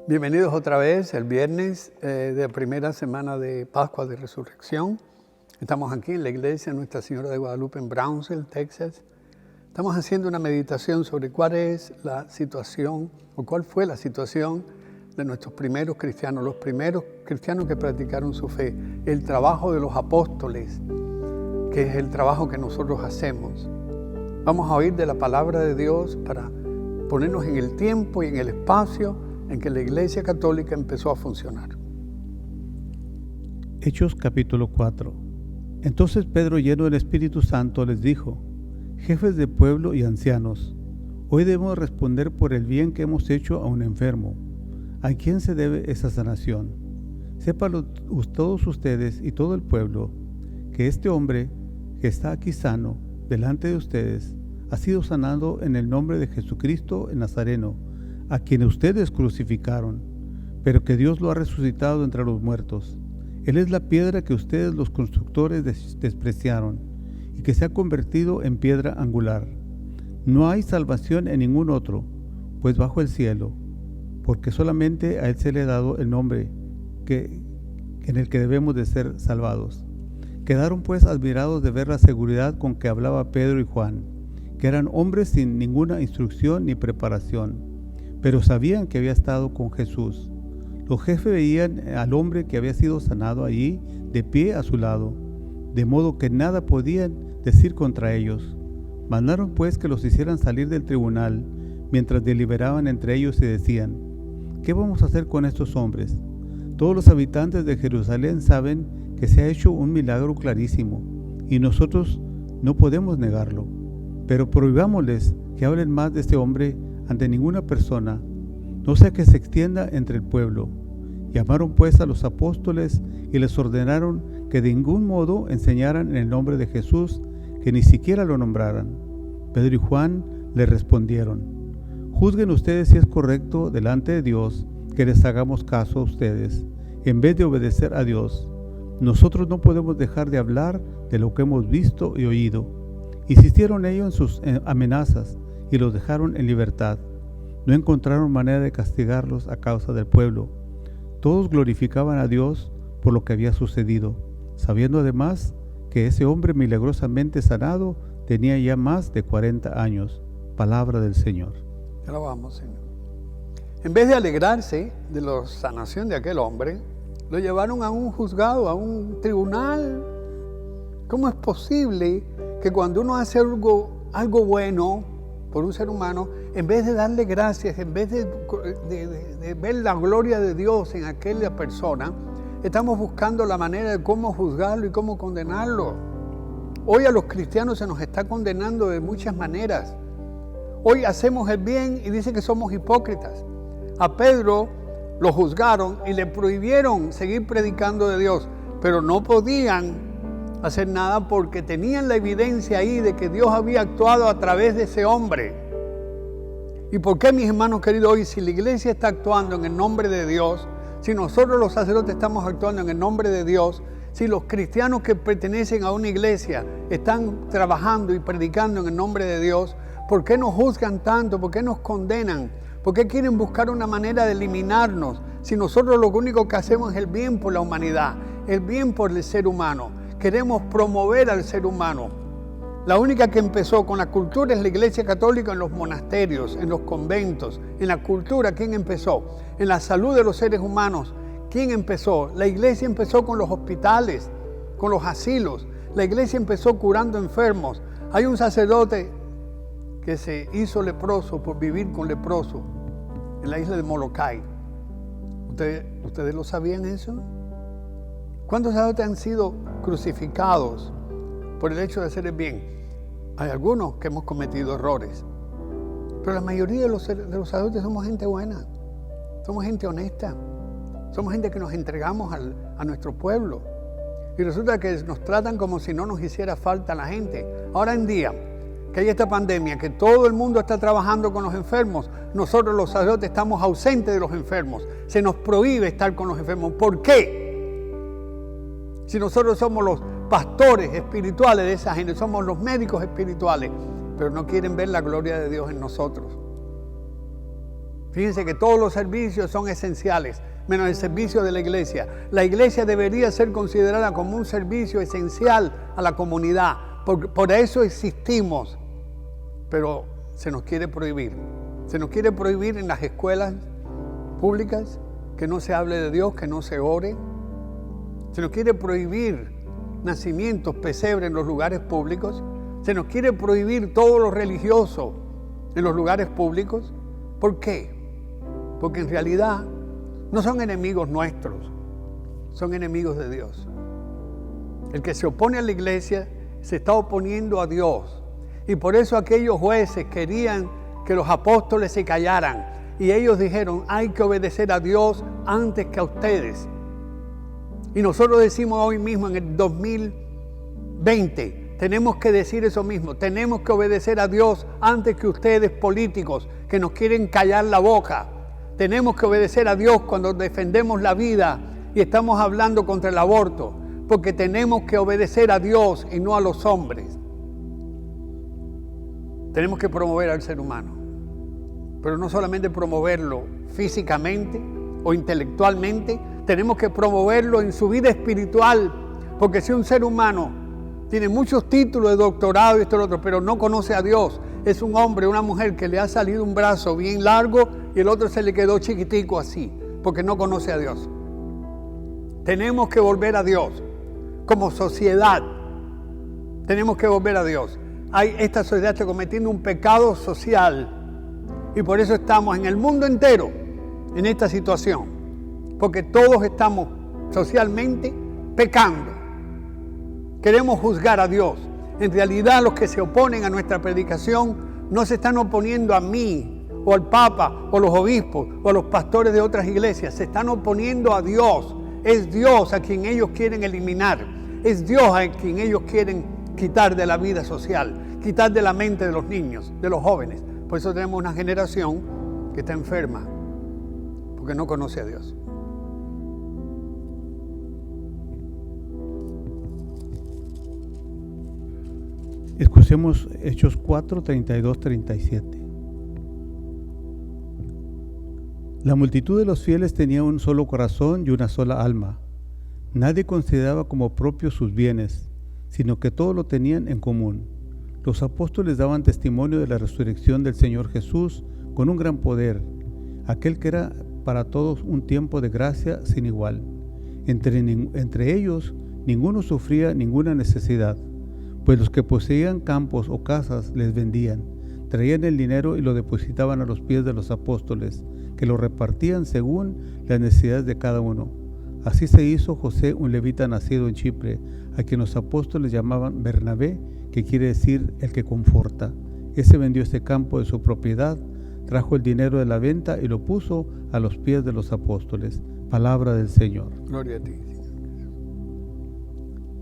Bienvenidos otra vez el viernes de la primera semana de Pascua de Resurrección. Estamos aquí en la iglesia Nuestra Señora de Guadalupe en Brownsville, Texas. Estamos haciendo una meditación sobre cuál es la situación o cuál fue la situación de nuestros primeros cristianos, los primeros cristianos que practicaron su fe, el trabajo de los apóstoles, que es el trabajo que nosotros hacemos. Vamos a oír de la palabra de Dios para ponernos en el tiempo y en el espacio en que la Iglesia Católica empezó a funcionar. Hechos capítulo 4. Entonces Pedro, lleno del Espíritu Santo, les dijo: jefes de pueblo y ancianos, hoy debemos responder por el bien que hemos hecho a un enfermo. ¿A quién se debe esa sanación? Sépanlo todos ustedes y todo el pueblo, que este hombre que está aquí sano delante de ustedes ha sido sanado en el nombre de Jesucristo el Nazareno, a quien ustedes crucificaron, pero que Dios lo ha resucitado entre los muertos. Él es la piedra que ustedes los constructores despreciaron y que se ha convertido en piedra angular. No hay salvación en ningún otro, pues bajo el cielo, porque solamente a Él se le ha dado el nombre en el que debemos de ser salvados. Quedaron pues admirados de ver la seguridad con que hablaba Pedro y Juan, que eran hombres sin ninguna instrucción ni preparación, pero sabían que había estado con Jesús. Los jefes veían al hombre que había sido sanado allí, de pie a su lado, de modo que nada podían decir contra ellos. Mandaron pues que los hicieran salir del tribunal, mientras deliberaban entre ellos y decían: ¿qué vamos a hacer con estos hombres? Todos los habitantes de Jerusalén saben que se ha hecho un milagro clarísimo, y nosotros no podemos negarlo. Pero prohibámosles que hablen más de este hombre ante ninguna persona, no sea que se extienda entre el pueblo. Llamaron pues a los apóstoles y les ordenaron que de ningún modo enseñaran en el nombre de Jesús, que ni siquiera lo nombraran. Pedro y Juan le respondieron: juzguen ustedes si es correcto delante de Dios que les hagamos caso a ustedes, en vez de obedecer a Dios. Nosotros no podemos dejar de hablar de lo que hemos visto y oído. Insistieron ellos en sus amenazas y los dejaron en libertad. No encontraron manera de castigarlos a causa del pueblo. Todos glorificaban a Dios por lo que había sucedido, sabiendo además que ese hombre milagrosamente sanado tenía ya más de 40 años. Palabra del Señor. Te alabamos, Señor. En vez de alegrarse de la sanación de aquel hombre, lo llevaron a un juzgado, a un tribunal. ¿Cómo es posible que cuando uno hace algo bueno por un ser humano, en vez de darle gracias, en vez de ver la gloria de Dios en aquella persona, estamos buscando la manera de cómo juzgarlo y cómo condenarlo? Hoy a los cristianos se nos está condenando de muchas maneras. Hoy hacemos el bien y dicen que somos hipócritas. A Pedro lo juzgaron y le prohibieron seguir predicando de Dios, pero no podían hacer nada porque tenían la evidencia ahí de que Dios había actuado a través de ese hombre. ¿Y por qué, mis hermanos queridos, hoy si la iglesia está actuando en el nombre de Dios, si nosotros los sacerdotes estamos actuando en el nombre de Dios, si los cristianos que pertenecen a una iglesia están trabajando y predicando en el nombre de Dios, por qué nos juzgan tanto? ¿Por qué nos condenan? ¿Por qué quieren buscar una manera de eliminarnos? Si nosotros lo único que hacemos es el bien por la humanidad, el bien por el ser humano. Queremos promover al ser humano. La única que empezó con la cultura es la Iglesia Católica en los monasterios, en los conventos. En la cultura, ¿quién empezó? En la salud de los seres humanos, ¿quién empezó? La Iglesia empezó con los hospitales, con los asilos. La Iglesia empezó curando enfermos. Hay un sacerdote que se hizo leproso por vivir con leproso en la isla de Molokai. ¿Ustedes lo sabían eso? ¿Cuántos sacerdotes han sido crucificados por el hecho de hacer el bien? Hay algunos que hemos cometido errores, pero la mayoría de los sacerdotes somos gente buena, somos gente honesta, somos gente que nos entregamos a nuestro pueblo. Y resulta que nos tratan como si no nos hiciera falta la gente. Ahora en día, que hay esta pandemia, que todo el mundo está trabajando con los enfermos, nosotros los sacerdotes estamos ausentes de los enfermos. Se nos prohíbe estar con los enfermos. ¿Por qué? Si nosotros somos los pastores espirituales de esa gente, somos los médicos espirituales, pero no quieren ver la gloria de Dios en nosotros. Fíjense que todos los servicios son esenciales, menos el servicio de la iglesia. La iglesia debería ser considerada como un servicio esencial a la comunidad. Por eso existimos. Pero se nos quiere prohibir. Se nos quiere prohibir en las escuelas públicas que no se hable de Dios, que no se ore. Se nos quiere prohibir nacimientos, pesebres en los lugares públicos. Se nos quiere prohibir todo lo religioso en los lugares públicos. ¿Por qué? Porque en realidad no son enemigos nuestros, son enemigos de Dios. El que se opone a la iglesia se está oponiendo a Dios. Y por eso aquellos jueces querían que los apóstoles se callaran. Y ellos dijeron, hay que obedecer a Dios antes que a ustedes. Y nosotros decimos hoy mismo, en el 2020, tenemos que decir eso mismo. Tenemos que obedecer a Dios antes que ustedes, políticos, que nos quieren callar la boca. Tenemos que obedecer a Dios cuando defendemos la vida y estamos hablando contra el aborto, porque tenemos que obedecer a Dios y no a los hombres. Tenemos que promover al ser humano, pero no solamente promoverlo físicamente o intelectualmente, tenemos que promoverlo en su vida espiritual, porque si un ser humano tiene muchos títulos de doctorado y esto y lo otro, pero no conoce a Dios, es un hombre o una mujer que le ha salido un brazo bien largo y el otro se le quedó chiquitico así, porque no conoce a Dios. Tenemos que volver a Dios. Como sociedad, tenemos que volver a Dios. Esta sociedad está cometiendo un pecado social y por eso estamos en el mundo entero en esta situación, porque todos estamos socialmente pecando. Queremos juzgar a Dios. En realidad, los que se oponen a nuestra predicación no se están oponiendo a mí o al Papa o a los obispos o a los pastores de otras iglesias, se están oponiendo a Dios. Es Dios a quien ellos quieren eliminar, es Dios a quien ellos quieren quitar de la vida social, quitar de la mente de los niños, de los jóvenes. Por eso tenemos una generación que está enferma, porque no conoce a Dios. Escuchemos Hechos 4, 32, 37. La multitud de los fieles tenía un solo corazón y una sola alma. Nadie consideraba como propios sus bienes, sino que todo lo tenían en común. Los apóstoles daban testimonio de la resurrección del Señor Jesús con un gran poder, aquel que era para todos un tiempo de gracia sin igual. Entre ellos ninguno sufría ninguna necesidad, pues los que poseían campos o casas les vendían, traían el dinero y lo depositaban a los pies de los apóstoles, que lo repartían según las necesidades de cada uno. Así se hizo José, un levita nacido en Chipre, a quien los apóstoles llamaban Bernabé, que quiere decir el que conforta. Ese vendió este campo de su propiedad, trajo el dinero de la venta y lo puso a los pies de los apóstoles. Palabra del Señor. Gloria a ti, Señor.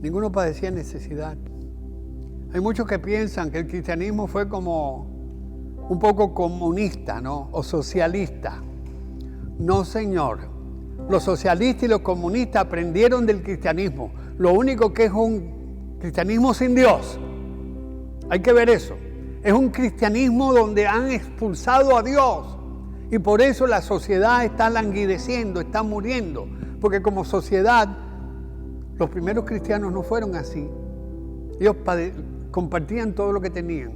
Ninguno padecía necesidad. Hay muchos que piensan que el cristianismo fue como un poco comunista, ¿no? O socialista. No, Señor. Los socialistas y los comunistas aprendieron del cristianismo. Lo único que es un cristianismo sin Dios. Hay que ver eso. Es un cristianismo donde han expulsado a Dios. Y por eso la sociedad está languideciendo, está muriendo. Porque como sociedad, los primeros cristianos no fueron así. Ellos compartían todo lo que tenían.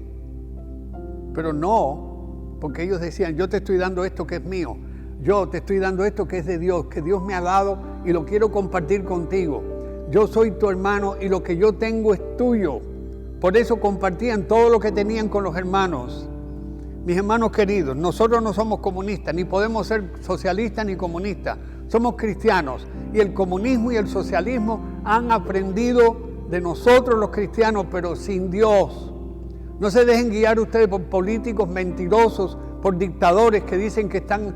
Pero no, porque ellos decían, yo te estoy dando esto que es mío. Yo te estoy dando esto que es de Dios, que Dios me ha dado y lo quiero compartir contigo. Yo soy tu hermano y lo que yo tengo es tuyo. Por eso compartían todo lo que tenían con los hermanos. Mis hermanos queridos, nosotros no somos comunistas, ni podemos ser socialistas ni comunistas. Somos cristianos y el comunismo y el socialismo han aprendido de nosotros los cristianos, pero sin Dios. No se dejen guiar ustedes por políticos mentirosos, por dictadores que dicen que están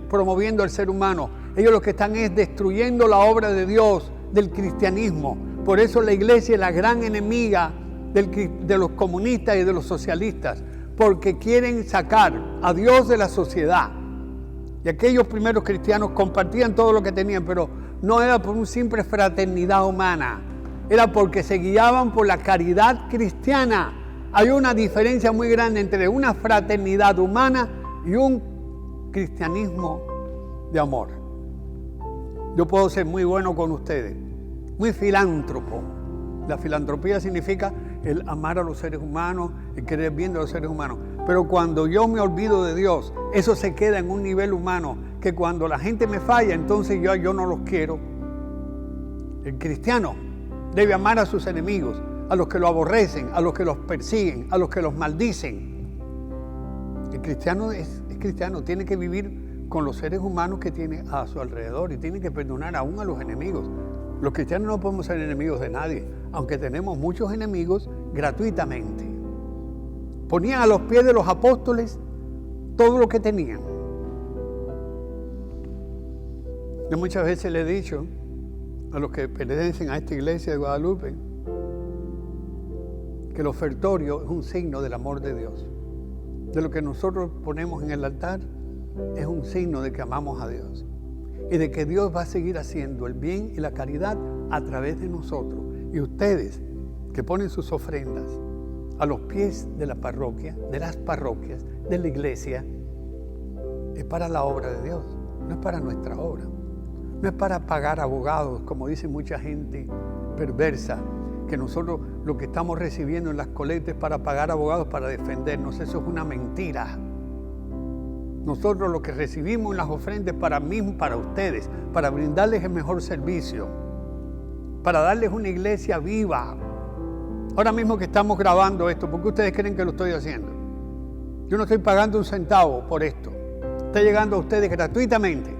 promoviendo al ser humano. Ellos lo que están es destruyendo la obra de Dios, del cristianismo. Por eso la iglesia es la gran enemiga de los comunistas y de los socialistas, porque quieren sacar a Dios de la sociedad. Y aquellos primeros cristianos compartían todo lo que tenían, pero no era por una simple fraternidad humana, era porque se guiaban por la caridad cristiana. Hay una diferencia muy grande entre una fraternidad humana y un cristianismo de amor. Yo puedo ser muy bueno con ustedes, muy filántropo. La filantropía significa el amar a los seres humanos, el querer bien de los seres humanos. Pero cuando yo me olvido de Dios, eso se queda en un nivel humano, que cuando la gente me falla, entonces yo no los quiero. El cristiano debe amar a sus enemigos, a los que lo aborrecen, a los que los persiguen, a los que los maldicen. El cristiano es cristiano, tiene que vivir con los seres humanos que tiene a su alrededor y tiene que perdonar aún a los enemigos. Los cristianos no podemos ser enemigos de nadie, aunque tenemos muchos enemigos gratuitamente. Ponían a los pies de los apóstoles todo lo que tenían. Yo muchas veces le he dicho a los que pertenecen a esta iglesia de Guadalupe que el ofertorio es un signo del amor de Dios. De lo que nosotros ponemos en el altar es un signo de que amamos a Dios y de que Dios va a seguir haciendo el bien y la caridad a través de nosotros. Y ustedes que ponen sus ofrendas a los pies de la parroquia, de las parroquias, de la iglesia, es para la obra de Dios, no es para nuestra obra. No es para pagar abogados, como dice mucha gente perversa, que nosotros lo que estamos recibiendo en las colectas es para pagar abogados para defendernos. Eso es una mentira. Nosotros lo que recibimos en las ofrendas para mí, para ustedes, para brindarles el mejor servicio, para darles una iglesia viva. Ahora mismo que estamos grabando esto, ¿por qué ustedes creen que lo estoy haciendo? Yo no estoy pagando un centavo por esto. Está llegando a ustedes gratuitamente,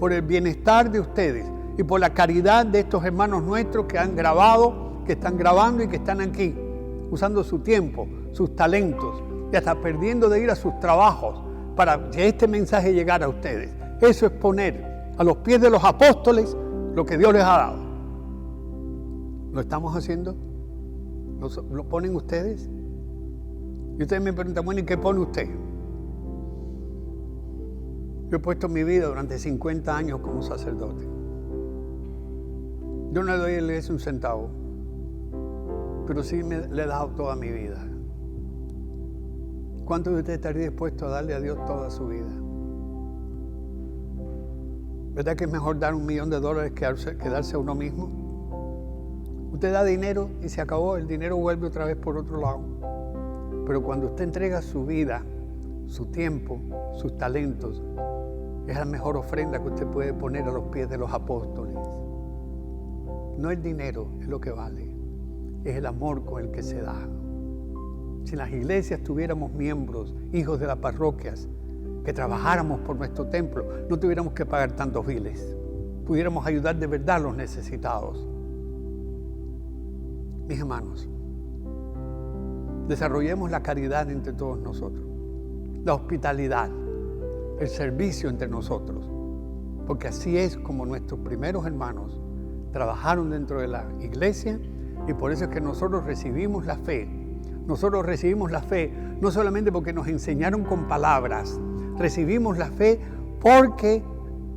por el bienestar de ustedes y por la caridad de estos hermanos nuestros que han grabado, que están grabando y que están aquí, usando su tiempo, sus talentos y hasta perdiendo de ir a sus trabajos para que este mensaje llegara a ustedes. Eso es poner a los pies de los apóstoles lo que Dios les ha dado. ¿Lo estamos haciendo? ¿Lo ponen ustedes? Y ustedes me preguntan, bueno, ¿y qué pone usted? Yo he puesto mi vida durante 50 años como sacerdote. Yo no le doy a la iglesia un centavo, pero sí le he dado toda mi vida. ¿Cuántos de ustedes estarían dispuestos a darle a Dios toda su vida? ¿Verdad que es mejor dar $1 millón que darse a uno mismo? Usted da dinero y se acabó, el dinero vuelve otra vez por otro lado. Pero cuando usted entrega su vida, su tiempo, sus talentos, es la mejor ofrenda que usted puede poner a los pies de los apóstoles. No el dinero es lo que vale, es el amor con el que se da. Si en las iglesias tuviéramos miembros, hijos de las parroquias, que trabajáramos por nuestro templo, no tuviéramos que pagar tantos biles, pudiéramos ayudar de verdad a los necesitados. Mis hermanos, desarrollemos la caridad entre todos nosotros, la hospitalidad, el servicio entre nosotros, porque así es como nuestros primeros hermanos trabajaron dentro de la iglesia y por eso es que nosotros recibimos la fe. Nosotros recibimos la fe no solamente porque nos enseñaron con palabras, recibimos la fe porque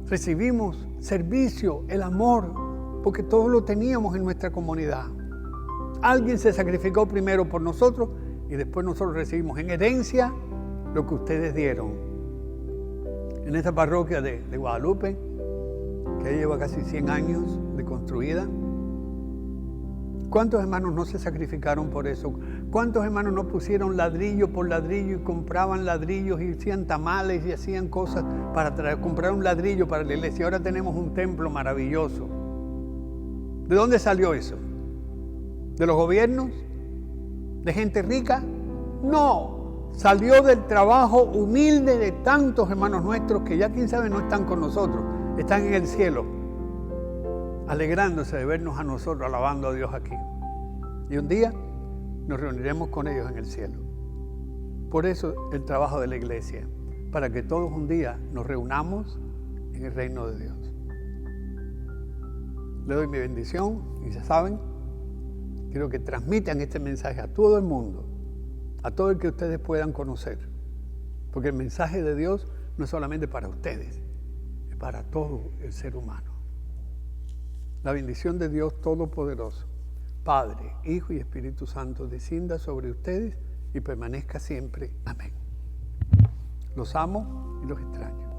recibimos servicio, el amor, porque todo lo teníamos en nuestra comunidad. Alguien se sacrificó primero por nosotros y después nosotros recibimos en herencia lo que ustedes dieron. En esta parroquia de Guadalupe, que lleva casi 100 años de construida, ¿cuántos hermanos no se sacrificaron por eso? ¿Cuántos hermanos no pusieron ladrillo por ladrillo y compraban ladrillos y hacían tamales y hacían cosas para comprar un ladrillo para la iglesia? Ahora tenemos un templo maravilloso. ¿De dónde salió eso? ¿De los gobiernos? ¿De gente rica? No, salió del trabajo humilde de tantos hermanos nuestros que ya quién sabe no están con nosotros, están en el cielo, alegrándose de vernos a nosotros, alabando a Dios aquí. Y un día nos reuniremos con ellos en el cielo. Por eso el trabajo de la iglesia, para que todos un día nos reunamos en el reino de Dios. Le doy mi bendición y ya saben, quiero que transmitan este mensaje a todo el mundo, a todo el que ustedes puedan conocer, porque el mensaje de Dios no es solamente para ustedes, es para todo el ser humano. La bendición de Dios Todopoderoso, Padre, Hijo y Espíritu Santo, descienda sobre ustedes y permanezca siempre. Amén. Los amo y los extraño.